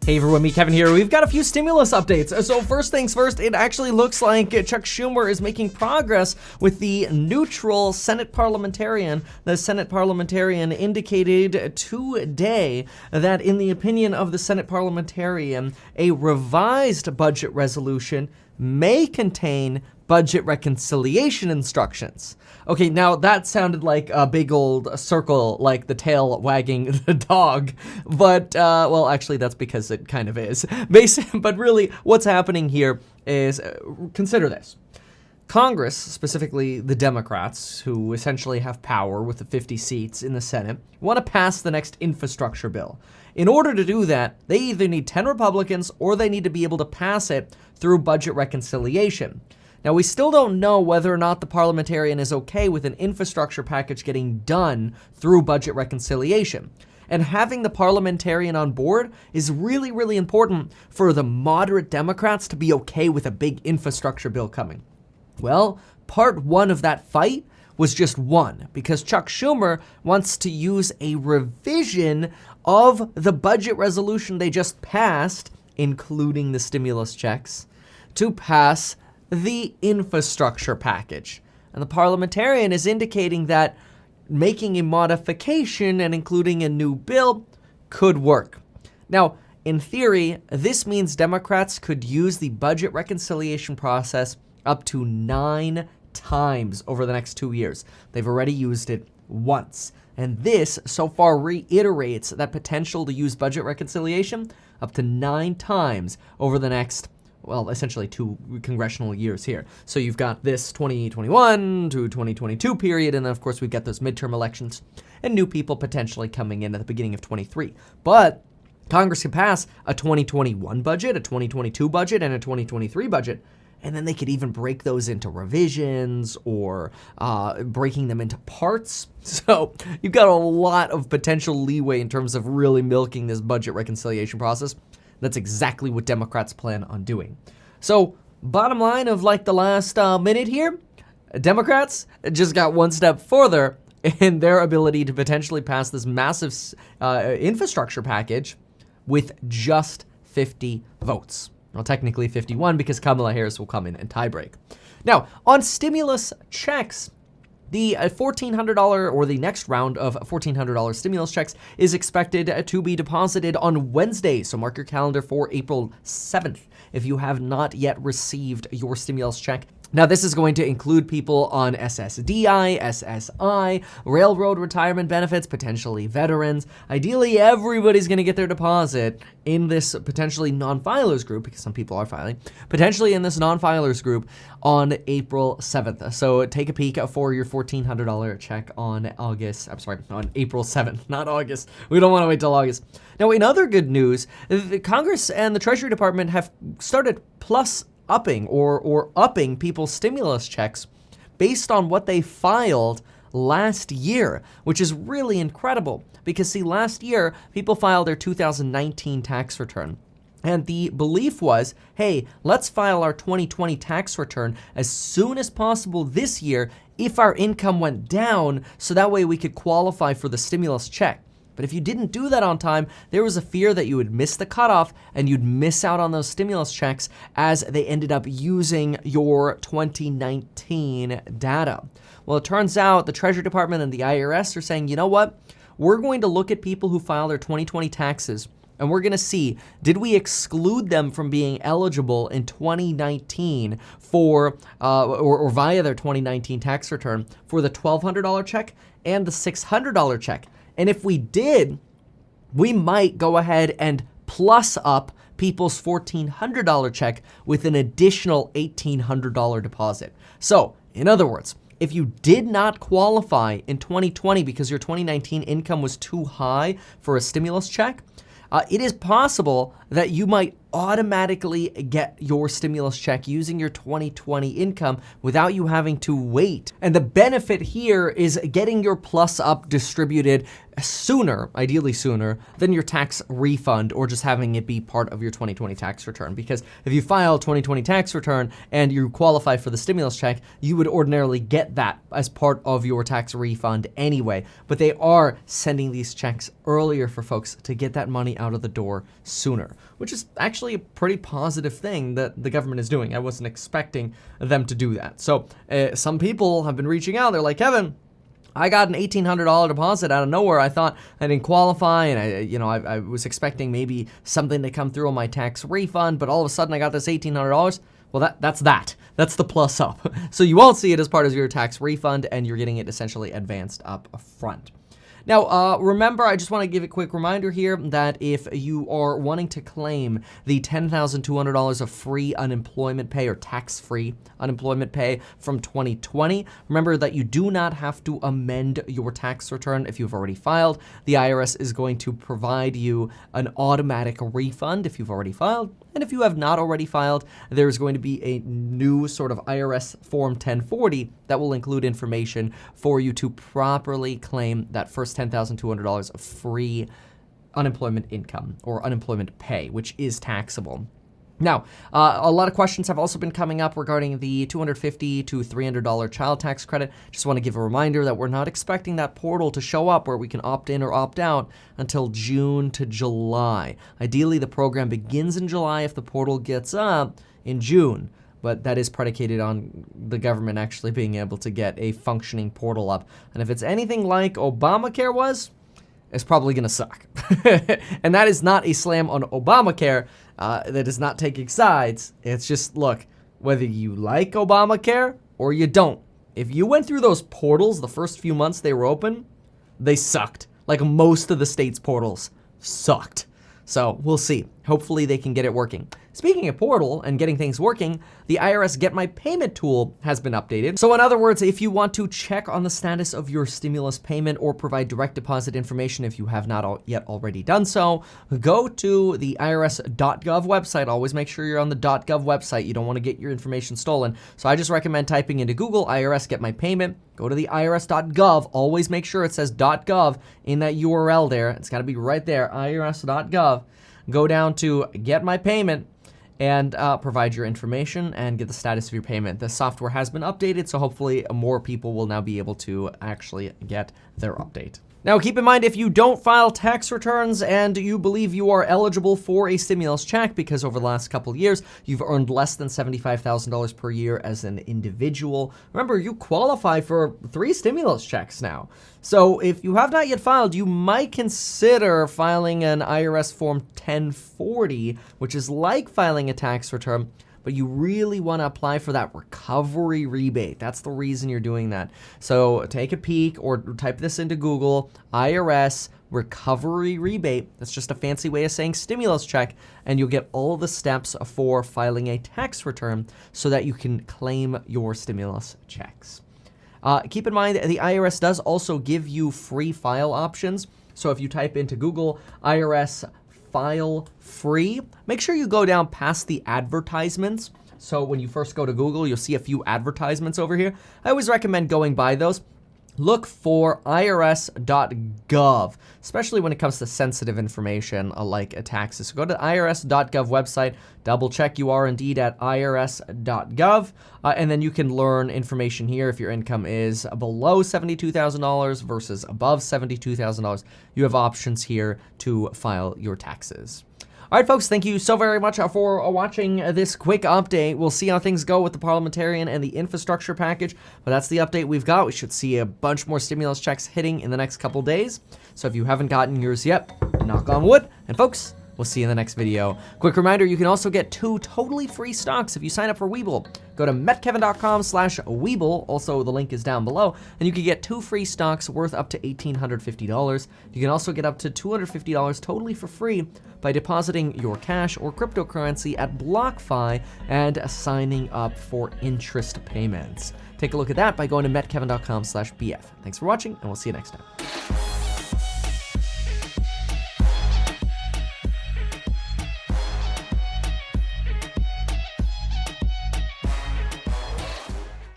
Hey everyone, me Kevin here. We've got a few stimulus updates. So first things first, it actually looks like Chuck Schumer is making progress with the neutral Senate parliamentarian. The Senate parliamentarian indicated today that in the opinion of the Senate parliamentarian, a revised budget resolution may contain budget reconciliation instructions. Okay, now that sounded like a big old circle, like the tail wagging the dog, but, well, actually that's because it kind of is. But really, what's happening here is, consider this. Congress, specifically the Democrats, who essentially have power with the 50 seats in the Senate, want to pass the next infrastructure bill. In order to do that, they either need 10 Republicans or they need to be able to pass it through budget reconciliation. Now, we still don't know whether or not the parliamentarian is okay with an infrastructure package getting done through budget reconciliation. And having the parliamentarian on board is really, really important for the moderate Democrats to be okay with a big infrastructure bill coming. Well, part one of that fight was just won because Chuck Schumer wants to use a revision of the budget resolution they just passed, including the stimulus checks, to pass the infrastructure package. And the parliamentarian is indicating that making a modification and including a new bill could work. Now, in theory, this means Democrats could use the budget reconciliation process up to 9 times over the next 2 years. They've already used it once. And this so far reiterates that potential to use budget reconciliation up to 9 times over the next, well, essentially 2 congressional years here. So you've got this 2021 to 2022 period, and then of course we've got those midterm elections and new people potentially coming in at the beginning of 23. But Congress can pass a 2021 budget, a 2022 budget, and a 2023 budget, and then they could even break those into revisions or breaking them into parts. So you've got a lot of potential leeway in terms of really milking this budget reconciliation process. That's exactly what Democrats plan on doing. So bottom line of like the last minute here, Democrats just got one step further in their ability to potentially pass this massive infrastructure package with just 50 votes. Well, technically 51 because Kamala Harris will come in and tiebreak. Now, on stimulus checks, the $1,400 or the next round of $1,400 stimulus checks is expected to be deposited on Wednesday. So mark your calendar for April 7th if you have not yet received your stimulus check. Now, this is going to include people on SSDI, SSI, railroad retirement benefits, potentially veterans. Ideally, everybody's going to get their deposit in this potentially non-filers group, because some people are filing, potentially in this non-filers group on April 7th. So take a peek for your $1,400 check on on April 7th, not August. We don't want to wait till August. Now, in other good news, the Congress and the Treasury Department have started upping people's stimulus checks based on what they filed last year, which is really incredible because, see, last year, people filed their 2019 tax return. And the belief was, hey, let's file our 2020 tax return as soon as possible this year if our income went down, so that way we could qualify for the stimulus check. But if you didn't do that on time, there was a fear that you would miss the cutoff and you'd miss out on those stimulus checks as they ended up using your 2019 data. Well, it turns out the Treasury Department and the IRS are saying, you know what? We're going to look at people who file their 2020 taxes and we're going to see, did we exclude them from being eligible in 2019 for, or via their 2019 tax return for the $1,200 check and the $600 check? And if we did, we might go ahead and plus up people's $1,400 check with an additional $1,800 deposit. So, in other words, if you did not qualify in 2020 because your 2019 income was too high for a stimulus check, it is possible that you might automatically get your stimulus check using your 2020 income without you having to wait. And the benefit here is getting your plus up distributed sooner, ideally sooner, than your tax refund or just having it be part of your 2020 tax return. Because if you file a 2020 tax return and you qualify for the stimulus check, you would ordinarily get that as part of your tax refund anyway. But they are sending these checks earlier for folks to get that money out of the door sooner, which is actually a pretty positive thing that the government is doing. I wasn't expecting them to do that. So some people have been reaching out. They're like, Kevin, I got an $1,800 deposit out of nowhere. I thought I didn't qualify, and I was expecting maybe something to come through on my tax refund, but all of a sudden I got this $1,800. Well, that's the plus up. So you won't see it as part of your tax refund, and you're getting it essentially advanced up front. Now, remember, I just want to give a quick reminder here that if you are wanting to claim the $10,200 of free unemployment pay or tax-free unemployment pay from 2020, remember that you do not have to amend your tax return if you've already filed. The IRS is going to provide you an automatic refund if you've already filed. And if you have not already filed, there's going to be a new sort of IRS Form 1040 that will include information for you to properly claim that first $10,200 of free unemployment income or unemployment pay, which is taxable. Now, a lot of questions have also been coming up regarding the $250 to $300 child tax credit. Just want to give a reminder that we're not expecting that portal to show up where we can opt in or opt out until June to July. Ideally, the program begins in July if the portal gets up in June. But that is predicated on the government actually being able to get a functioning portal up. And if it's anything like Obamacare was, it's probably going to suck. And that is not a slam on Obamacare. That is not taking sides. It's just, look, whether you like Obamacare or you don't, if you went through those portals the first few months they were open, they sucked. Like most of the state's portals sucked. So we'll see. Hopefully they can get it working. Speaking of portal and getting things working, the IRS Get My Payment tool has been updated. So in other words, if you want to check on the status of your stimulus payment or provide direct deposit information if you have not yet already done so, go to the irs.gov website. Always make sure you're on the .gov website. You don't want to get your information stolen. So I just recommend typing into Google IRS Get My Payment. Go to the irs.gov. Always make sure it says .gov in that URL there. It's got to be right there, irs.gov. Go down to Get My Payment and provide your information and get the status of your payment. The software has been updated, so hopefully more people will now be able to actually get their update. Now, keep in mind, if you don't file tax returns and you believe you are eligible for a stimulus check because over the last couple of years, you've earned less than $75,000 per year as an individual, remember, you qualify for 3 stimulus checks now. So if you have not yet filed, you might consider filing an IRS Form 1040, which is like filing a tax return, but you really want to apply for that recovery rebate. That's the reason you're doing that. So take a peek or type this into Google, IRS recovery rebate. That's just a fancy way of saying stimulus check, and you'll get all the steps for filing a tax return so that you can claim your stimulus checks. Keep in mind that the IRS does also give you free file options. So if you type into Google IRS file free, make sure you go down past the advertisements. So when you first go to Google, you'll see a few advertisements over here. I always recommend going by those. Look for irs.gov, especially when it comes to sensitive information like taxes. So go to the irs.gov website, double check you are indeed at irs.gov, and then you can learn information here if your income is below $72,000 versus above $72,000. You have options here to file your taxes. All right, folks, thank you so very much for watching this quick update. We'll see how things go with the parliamentarian and the infrastructure package, but that's the update we've got. We should see a bunch more stimulus checks hitting in the next couple days. So if you haven't gotten yours yet, knock on wood. And folks, we'll see you in the next video. Quick reminder, you can also get 2 totally free stocks if you sign up for Webull. Go to metkevin.com/Webull. Also, the link is down below. And you can get 2 free stocks worth up to $1,850. You can also get up to $250 totally for free by depositing your cash or cryptocurrency at BlockFi and signing up for interest payments. Take a look at that by going to metkevin.com/BF. Thanks for watching, and we'll see you next time.